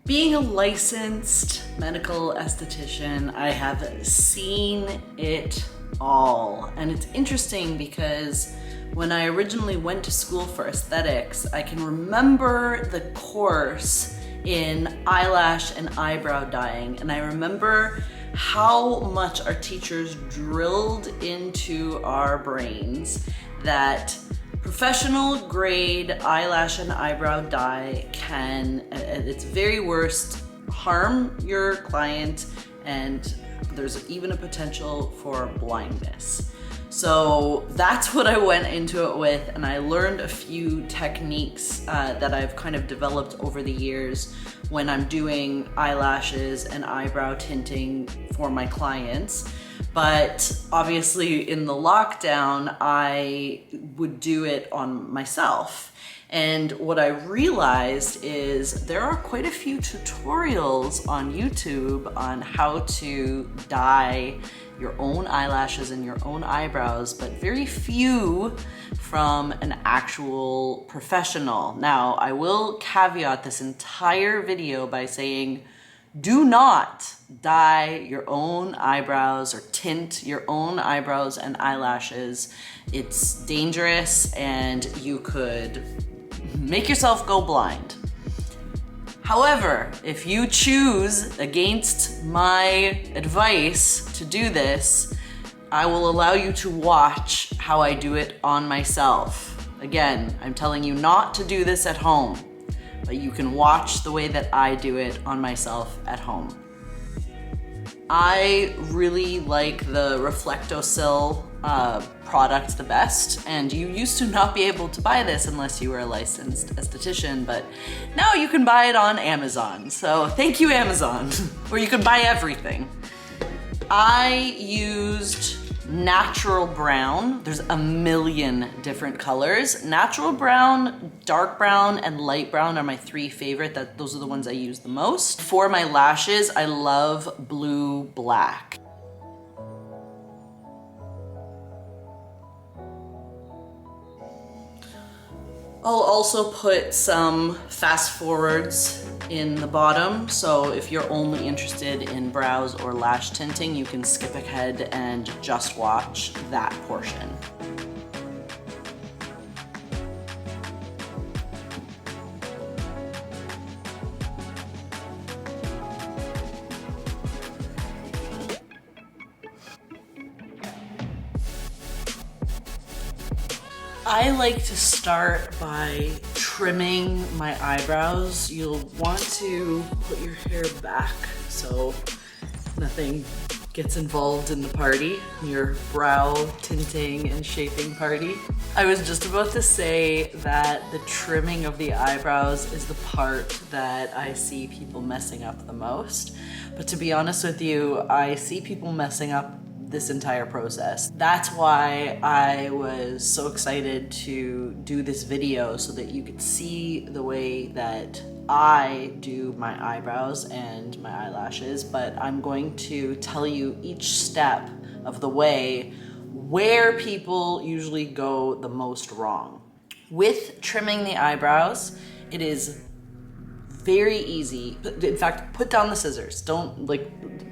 Being a licensed medical esthetician, I have seen it all. And it's interesting because when I originally went to school for aesthetics, I can remember the course in eyelash and eyebrow dyeing. And I remember how much our teachers drilled into our brains that professional grade eyelash and eyebrow dye can, at its very worst, harm your client, and there's even a potential for blindness. So that's what I went into it with, and I learned a few techniques that I've kind of developed over the years when I'm doing eyelashes and eyebrow tinting for my clients. But obviously in the lockdown, I would do it on myself. And what I realized is there are quite a few tutorials on YouTube on how to dye your own eyelashes and your own eyebrows, but very few from an actual professional. Now, I will caveat this entire video by saying, do not dye your own eyebrows or tint your own eyebrows and eyelashes. It's dangerous and you could make yourself go blind. However, if you choose against my advice to do this, I will allow you to watch how I do it on myself. Again, I'm telling you not to do this at home, but you can watch the way that I do it on myself at home. I really like the Reflectosil product the best, and you used to not be able to buy this unless you were a licensed esthetician, but now you can buy it on Amazon. So thank you, Amazon, where you can buy everything. I used natural brown. There's a million different colors. Natural brown, dark brown, and light brown are my three favorite. Those are the ones I use the most. For my lashes, I love blue black. I'll also put some fast forwards in the bottom, so if you're only interested in brows or lash tinting, you can skip ahead and just watch that portion. I like to start by trimming my eyebrows. You'll want to put your hair back so nothing gets involved in the party, your brow tinting and shaping party. I was just about to say that the trimming of the eyebrows is the part that I see people messing up the most. But to be honest with you, I see people messing up this entire process. That's why I was so excited to do this video, so that you could see the way that I do my eyebrows and my eyelashes, but I'm going to tell you each step of the way where people usually go the most wrong. With trimming the eyebrows, it is very easy. In fact, put down the scissors. Don't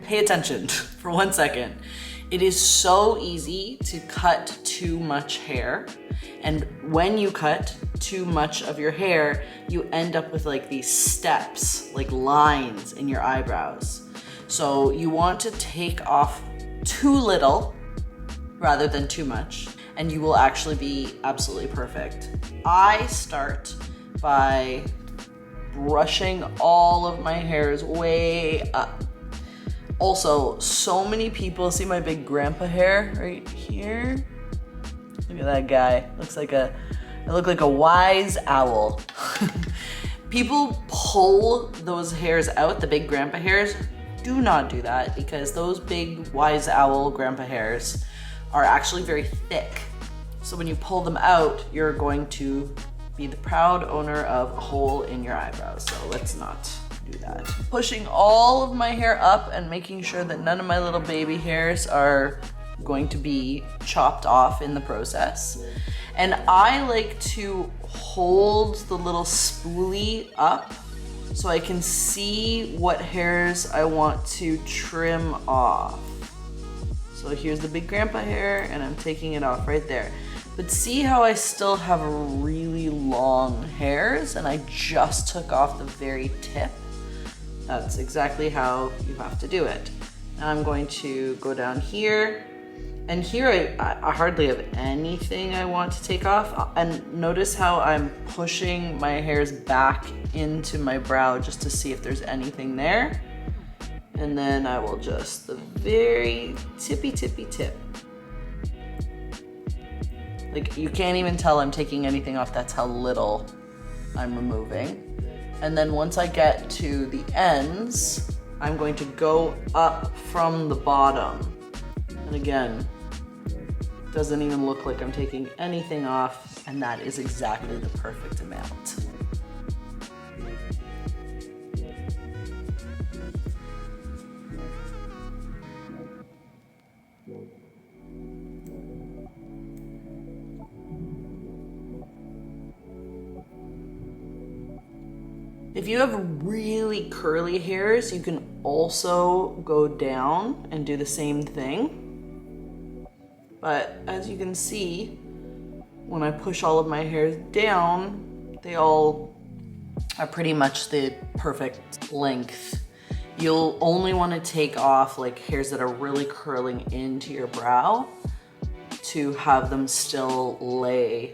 pay attention for 1 second. It is so easy to cut too much hair. And when you cut too much of your hair, you end up with these steps, lines in your eyebrows. So you want to take off too little rather than too much, and you will actually be absolutely perfect. I start by brushing all of my hairs way up. Also, so many people see my big grandpa hair right here. Look at that guy. I look like a wise owl. People pull those hairs out, the big grandpa hairs. Do not do that, because those big wise owl grandpa hairs are actually very thick. So when you pull them out, you're going to be the proud owner of a hole in your eyebrows. So let's not do that. Pushing all of my hair up and making sure that none of my little baby hairs are going to be chopped off in the process. And I like to hold the little spoolie up so I can see what hairs I want to trim off. So here's the big grandpa hair and I'm taking it off right there. But see how I still have really long hairs and I just took off the very tip? That's exactly how you have to do it. Now I'm going to go down here, and here I hardly have anything I want to take off. And notice how I'm pushing my hairs back into my brow just to see if there's anything there. And then I will just the very tippy tip. Like, you can't even tell I'm taking anything off, that's how little I'm removing. And then once I get to the ends, I'm going to go up from the bottom. And again, doesn't even look like I'm taking anything off, and that is exactly the perfect amount. If you have really curly hairs, you can also go down and do the same thing. But as you can see, when I push all of my hairs down, they all are pretty much the perfect length. You'll only want to take off like hairs that are really curling into your brow to have them still lay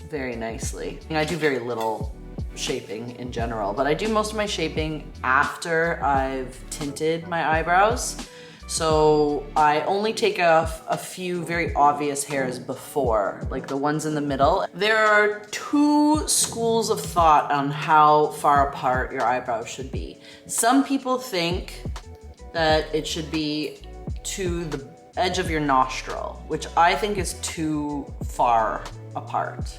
very nicely. I do very little shaping in general, but I do most of my shaping after I've tinted my eyebrows. So I only take off a few very obvious hairs before, like the ones in the middle. There are two schools of thought on how far apart your eyebrows should be. Some people think that it should be to the edge of your nostril, which I think is too far apart.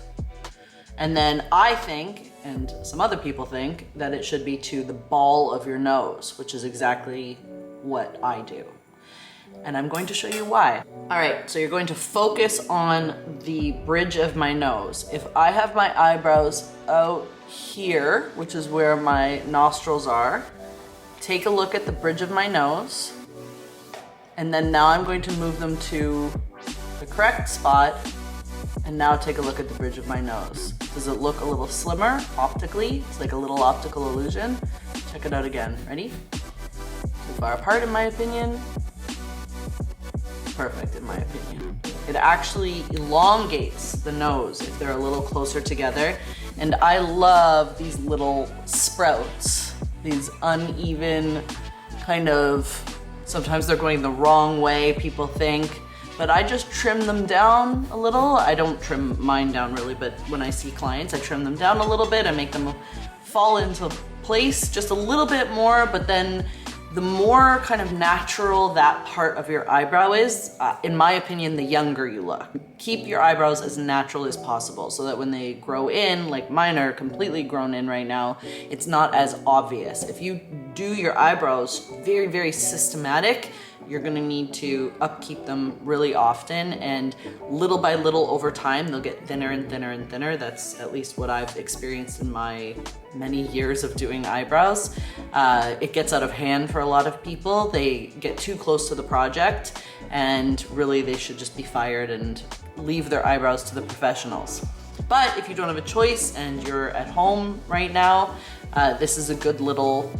And then I think, and some other people think, that it should be to the ball of your nose, which is exactly what I do. And I'm going to show you why. All right, so you're going to focus on the bridge of my nose. If I have my eyebrows out here, which is where my nostrils are, take a look at the bridge of my nose. And then now I'm going to move them to the correct spot. And now take a look at the bridge of my nose. Does it look a little slimmer optically? It's like a little optical illusion. Check it out again. Ready? Too far apart in my opinion. Perfect in my opinion. It actually elongates the nose if they're a little closer together. And I love these little sprouts, these uneven kind of, sometimes they're going the wrong way, people think. But I just trim them down a little. I don't trim mine down really, but when I see clients, I trim them down a little bit. I make them fall into place just a little bit more, but then the more kind of natural that part of your eyebrow is, in my opinion, the younger you look. Keep your eyebrows as natural as possible so that when they grow in, like mine are completely grown in right now, it's not as obvious. If you do your eyebrows very, very systematic, you're gonna need to upkeep them really often, and little by little over time, they'll get thinner and thinner and thinner. That's at least what I've experienced in my many years of doing eyebrows. It gets out of hand for a lot of people. They get too close to the project, and really they should just be fired and leave their eyebrows to the professionals. But if you don't have a choice and you're at home right now, this is a good little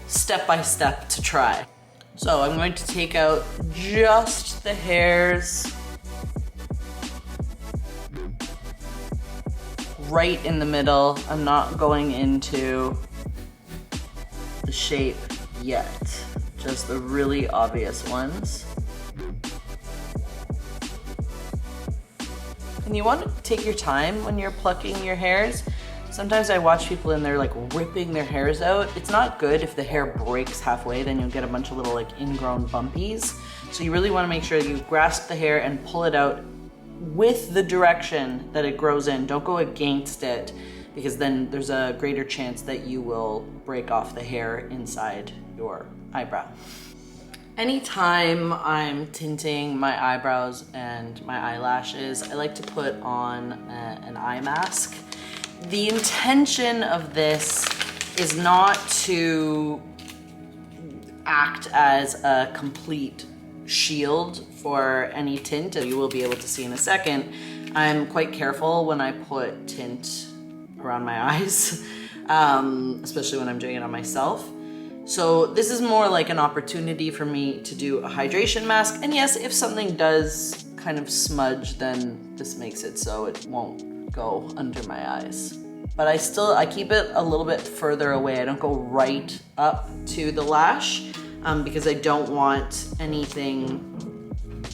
step-by-step to try. So I'm going to take out just the hairs right in the middle. I'm not going into the shape yet, just the really obvious ones. And you want to take your time when you're plucking your hairs. Sometimes I watch people and they're like ripping their hairs out. It's not good if the hair breaks halfway, then you'll get a bunch of little like ingrown bumpies. So you really want to make sure you grasp the hair and pull it out with the direction that it grows in. Don't go against it, because then there's a greater chance that you will break off the hair inside your eyebrow. Anytime I'm tinting my eyebrows and my eyelashes, I like to put on an eye mask. The intention of this is not to act as a complete shield for any tint. You will be able to see in a second. I'm quite careful when I put tint around my eyes, especially when I'm doing it on myself. So this is more like an opportunity for me to do a hydration mask. And yes, if something does kind of smudge, then this makes it so it won't go under my eyes. But I keep it a little bit further away. I don't go right up to the lash because I don't want anything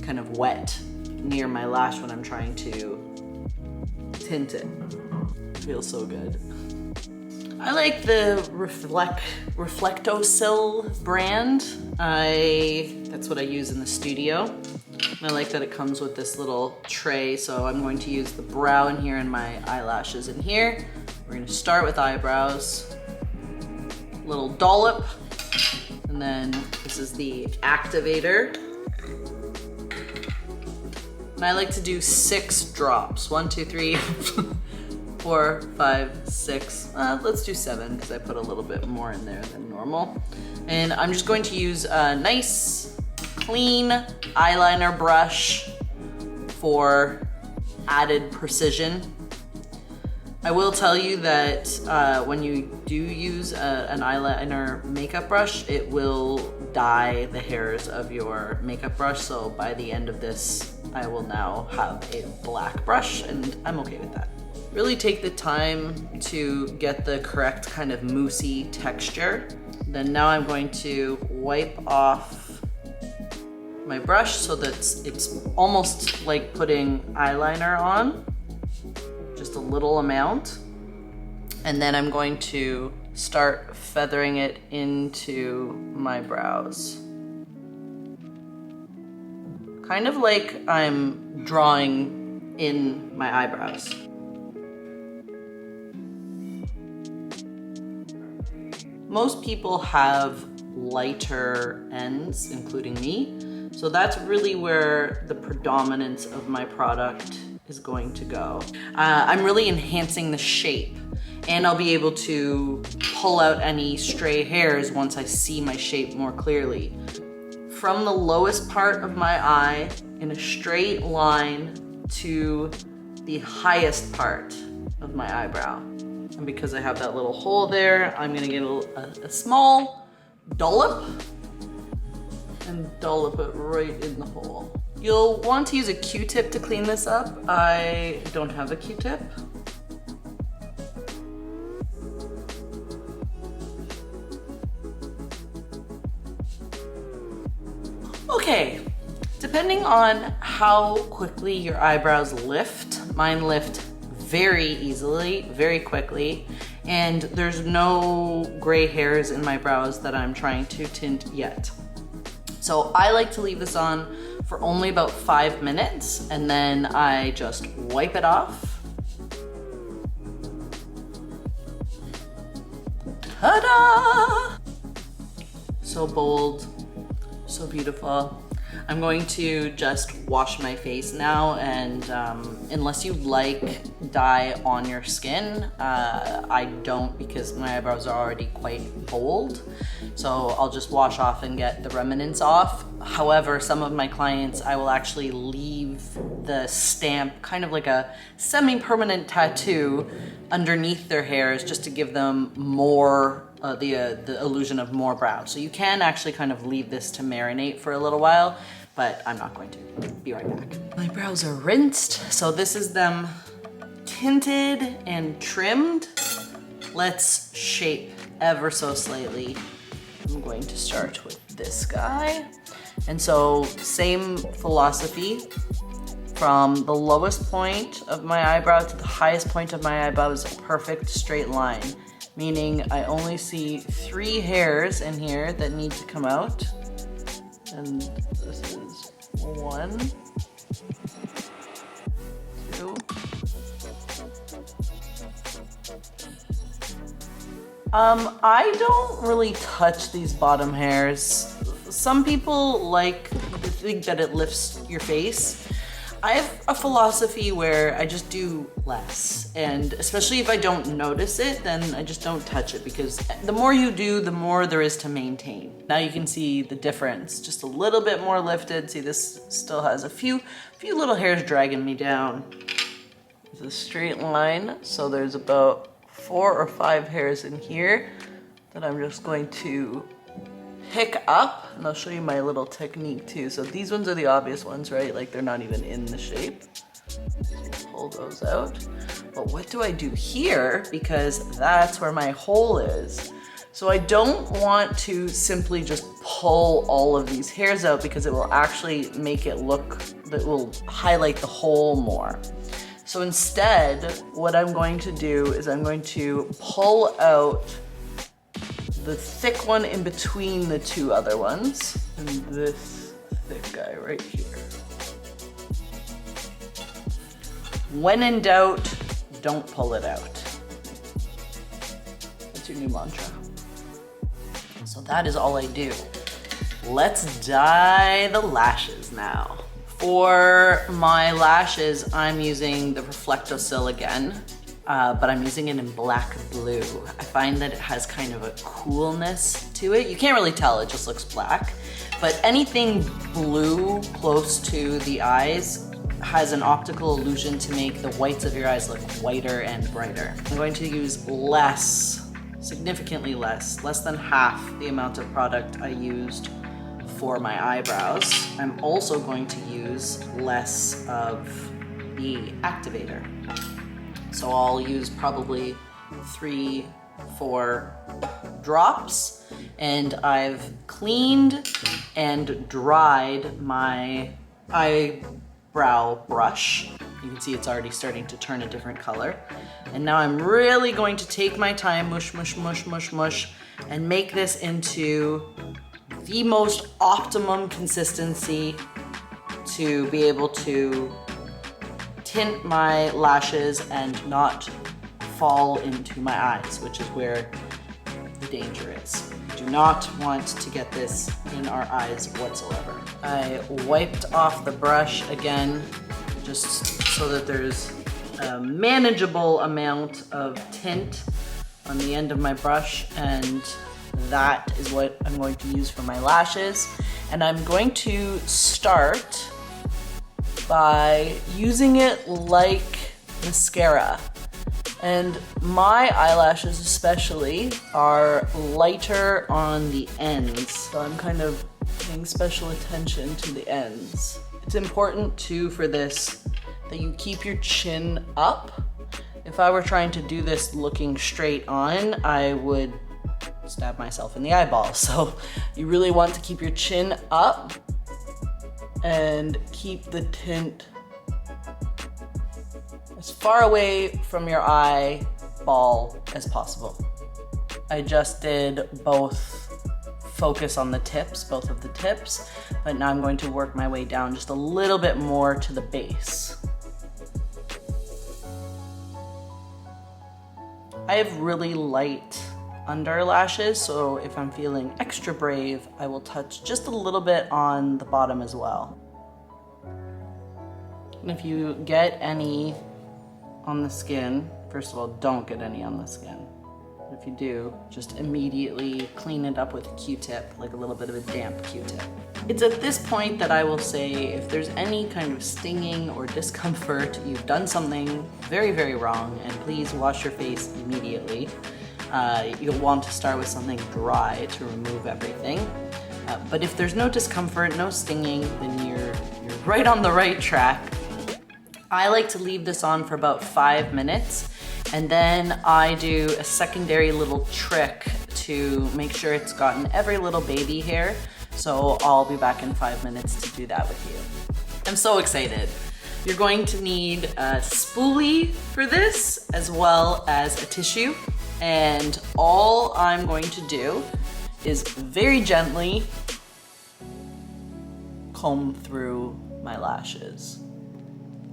kind of wet near my lash when I'm trying to tint it. It feels so good. I like the Reflectosil brand. That's what I use in the studio. I like that it comes with this little tray, so I'm going to use the brow in here and my eyelashes in here. We're gonna start with eyebrows, little dollop, and then this is the activator. And I like to do 6 drops. 1, 2, 3, 4, 5, 6. Let's do 7 because I put a little bit more in there than normal. And I'm just going to use a nice, clean eyeliner brush for added precision. I will tell you that when you do use an eyeliner makeup brush, it will dye the hairs of your makeup brush. So by the end of this, I will now have a black brush, and I'm okay with that. Really take the time to get the correct kind of moussey texture. Then now I'm going to wipe off my brush so that it's almost like putting eyeliner on, just a little amount. And then I'm going to start feathering it into my brows. Kind of like I'm drawing in my eyebrows. Most people have lighter ends, including me. So that's really where the predominance of my product is going to go. I'm really enhancing the shape, and I'll be able to pull out any stray hairs once I see my shape more clearly. From the lowest part of my eye in a straight line to the highest part of my eyebrow. And because I have that little hole there, I'm gonna get a small dollop and dollop it right in the hole. You'll want to use a Q-tip to clean this up. I don't have a Q-tip. Okay, depending on how quickly your eyebrows lift, mine lift very easily, very quickly, and there's no gray hairs in my brows that I'm trying to tint yet. So I like to leave this on for only about 5 minutes, and then I just wipe it off. Ta-da! So bold, so beautiful. I'm going to just wash my face now, and unless you like dye on your skin, I don't, because my eyebrows are already quite bold. So I'll just wash off and get the remnants off. However, some of my clients, I will actually leave the stamp, kind of like a semi-permanent tattoo underneath their hairs, just to give them more the illusion of more brows. So you can actually kind of leave this to marinate for a little while, but I'm not going to. Be right back. My brows are rinsed, so this is them tinted and trimmed. Let's shape ever so slightly. I'm going to start with this guy. And so same philosophy, from the lowest point of my eyebrow to the highest point of my eyebrow is a perfect straight line. Meaning I only see 3 hairs in here that need to come out. And this is 1, 2. I don't really touch these bottom hairs. Some people like to think that it lifts your face. I have a philosophy where I just do less, and especially if I don't notice it, then I just don't touch it, because the more you do, the more there is to maintain. Now you can see the difference, just a little bit more lifted. See, this still has a few little hairs dragging me down. It's a straight line, so there's about 4 or 5 hairs in here that I'm just going to pick up, and I'll show you my little technique too. So these ones are the obvious ones, right? Like they're not even in the shape. So pull those out. But what do I do here? Because that's where my hole is. So I don't want to simply just pull all of these hairs out, because it will actually make it look, that will highlight the hole more. So instead, what I'm going to do is I'm going to pull out the thick one in between the 2 other ones, and this thick guy right here. When in doubt, don't pull it out. That's your new mantra. So that is all I do. Let's dye the lashes now. For my lashes, I'm using the Reflecto-Sil again. But I'm using it in black blue. I find that it has kind of a coolness to it. You can't really tell, it just looks black. But anything blue close to the eyes has an optical illusion to make the whites of your eyes look whiter and brighter. I'm going to use less, significantly less than half the amount of product I used for my eyebrows. I'm also going to use less of the activator. So I'll use probably 3-4 drops, and I've cleaned and dried my eyebrow brush. You can see it's already starting to turn a different color. And now I'm really going to take my time, mush, mush, mush, mush, mush, and make this into the most optimum consistency to be able to tint my lashes and not fall into my eyes, which is where the danger is. We do not want to get this in our eyes whatsoever. I wiped off the brush again, just so that there's a manageable amount of tint on the end of my brush, and that is what I'm going to use for my lashes. And I'm going to start by using it like mascara. And my eyelashes especially are lighter on the ends, so I'm kind of paying special attention to the ends. It's important too for this that you keep your chin up. If I were trying to do this looking straight on, I would stab myself in the eyeball. So you really want to keep your chin up and keep the tint as far away from your eyeball as possible. I just did both focus on the tips, both of the tips, but now I'm going to work my way down just a little bit more to the base. I have really light under lashes, so if I'm feeling extra brave, I will touch just a little bit on the bottom as well. And if you get any on the skin, first of all, don't get any on the skin. If you do, just immediately clean it up with a Q-tip, like a little bit of a damp Q-tip. It's at this point that I will say, if there's any kind of stinging or discomfort, you've done something very, very wrong, and please wash your face immediately. You'll want to start with something dry to remove everything. But if there's no discomfort, no stinging, then you're right on the right track. I like to leave this on for about 5 minutes, and then I do a secondary little trick to make sure it's gotten every little baby hair. So I'll be back in 5 minutes to do that with you. I'm so excited. You're going to need a spoolie for this, as well as a tissue. And all I'm going to do is very gently comb through my lashes.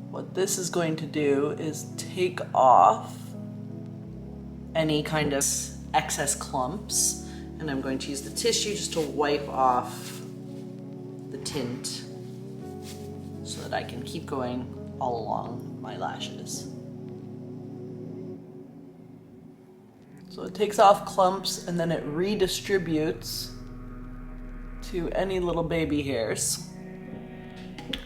What this is going to do is take off any kind of excess clumps, and I'm going to use the tissue just to wipe off the tint so that I can keep going all along my lashes. So it takes off clumps and then it redistributes to any little baby hairs.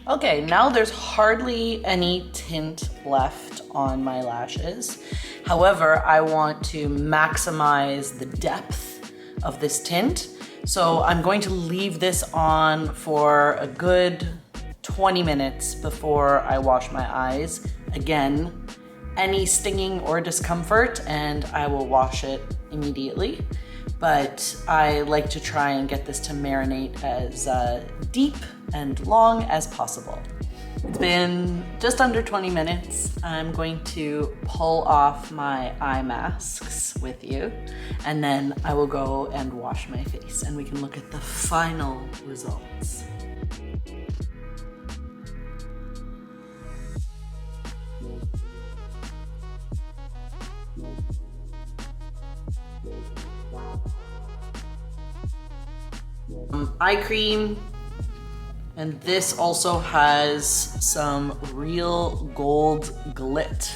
Okay, now there's hardly any tint left on my lashes. However, I want to maximize the depth of this tint. So I'm going to leave this on for a good 20 minutes before I wash my eyes. Again, any stinging or discomfort and I will wash it immediately. But I like to try and get this to marinate as deep and long as possible. It's been just under 20 minutes. I'm going to pull off my eye masks with you, and then I will go and wash my face and we can look at the final results. Eye cream, and this also has some real gold glit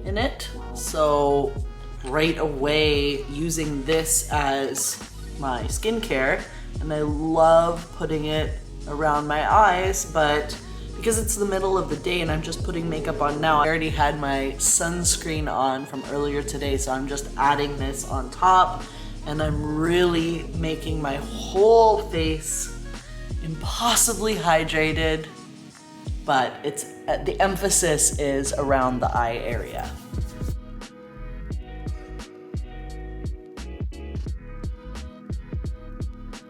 in it. So right away using this as my skincare, and I love putting it around my eyes, but because it's the middle of the day and I'm just putting makeup on now, I already had my sunscreen on from earlier today, so I'm just adding this on top. And I'm really making my whole face impossibly hydrated, but the emphasis is around the eye area.